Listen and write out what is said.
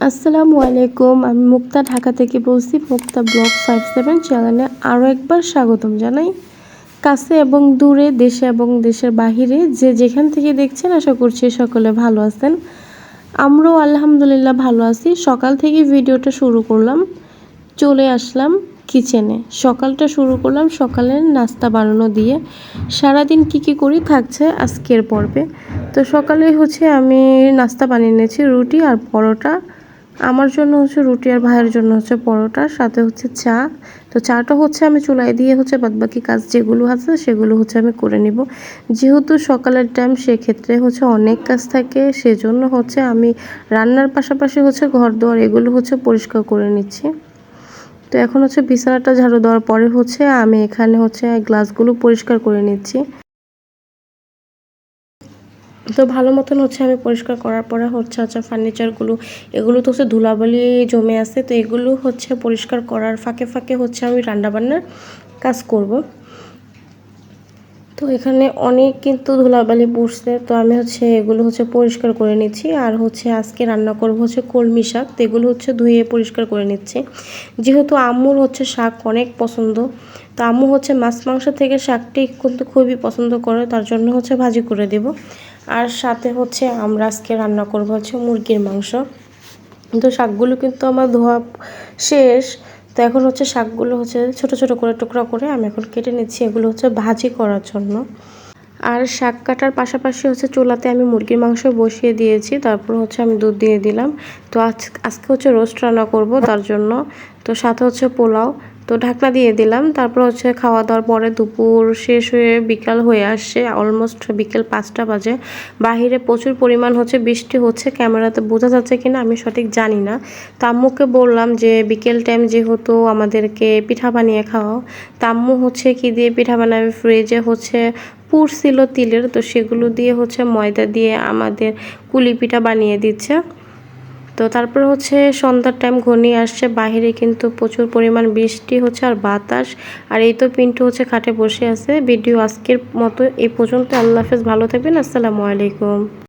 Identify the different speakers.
Speaker 1: আসসালামু আলাইকুম। আমি মুক্তা ঢাকা থেকে বলছি। মুক্তা ব্লগ 57 চ্যানেলে আরও একবার স্বাগতম জানাই। কাছে এবং দূরে, দেশে এবং দেশের বাহিরে যে যেখান থেকে দেখছেন, আশা করছি সকলে ভালো আছেন। আমরাও আলহামদুলিল্লাহ ভালো আছি। সকাল থেকে ভিডিওটা শুরু করলাম, চলে আসলাম কিচেনে। সকালটা শুরু করলাম সকালের নাস্তা বানানো দিয়ে। সারাদিন কি করি থাকছে আজকের পর্বে। তো সকালে আমি নাস্তা বানিয়ে নিয়েছি রুটি আর পরোটা। আমার জন্য রুটি আর ভাইয়ের জন্য পরোটা, সাথে চা। তো চাটা আমি চুলায় দিয়ে বাদবাকি কাজ যেগুলো আছে সেগুলো আমি করে নিব। যেহেতু সকালের টাইম, সেক্ষেত্রে অনেক কাজ থাকে, সেজন্য আমি রান্নার পাশাপাশি ঘর দুয়ার এগুলো পরিষ্কার করে নিচ্ছি। তো এখন বিছানাটা ঝাড়ু দেওয়ার পরে আমি এখানে গ্লাসগুলো পরিষ্কার করে নিচ্ছি। তো ভালো মতন আমি পরিষ্কার করার পরে ফার্নিচারগুলো এগুলো তো ধুলাবালি জমে আছে। তো এগুলো পরিষ্কার করার ফাঁকে ফাঁকে আমি রান্নাবান্নার কাজ করব। তো এখানে অনেক কিন্তু ধুলাবালি পড়ছে, তো আমি এগুলো পরিষ্কার করে নিচ্ছি। আর আজকে রান্না করব কলমি শাক। তো এগুলো ধুয়ে পরিষ্কার করে নিচ্ছি। যেহেতু আম্মুর শাক অনেক পছন্দ, তো আম্মু মাছ মাংস থেকে শাকটি কিন্তু খুবই পছন্দ করে, তার জন্য ভাজি করে দেব। আর সাথে আমরা আজকে রান্না করব মুরগির মাংস। তো শাকগুলো কিন্তু আমার ধোয়া শেষ। তো এখন শাকগুলো ছোট ছোট করে টুকরা করে আমি এখন কেটে নিচ্ছি, এগুলো ভাজি করার জন্য। আর শাক কাটার পাশাপাশি চুলাতে আমি মুরগির মাংস বসিয়ে দিয়েছি। তারপর আমি দুধ দিয়ে দিলাম। তো আজকে রোস্ট রান্না করব, তার জন্য। তো সাথে পোলাও। তো ঢাকনা দিয়ে দিলাম। তারপর খাওয়া দাওয়ার পরে দুপুর শেষ হয়ে বিকাল হয়ে আসছে, অলমোস্ট বিকেল 5টা বাজে। বাহিরে প্রচুর পরিমাণ বৃষ্টি হচ্ছে, ক্যামেরাতে বোঝা যাচ্ছে কিনা আমি সঠিক জানি না। তো আম্মুকে বললাম যে বিকেল টাইম যেহেতু আমাদেরকে পিঠা বানিয়ে খাওয়াও। তো আম্মু কি দিয়ে পিঠা বানাবে, ফ্রিজে পুর ছিল তিলের, তো সেগুলো দিয়ে ময়দা দিয়ে আমাদের কুলি পিঠা বানিয়ে দিচ্ছে। তো তারপর সন্ধ্যার টাইম ঘনিয়ে আসছে, বাহিরে কিন্তু প্রচুর পরিমাণ বৃষ্টি আর বাতাস। আর এই তো পিন্টু খাটে বসে আছে। ভিডিও আজকের মতো এই পর্যন্ত। আল্লাহ হাফেজ, ভালো থাকবেন। আসসালামু আলাইকুম।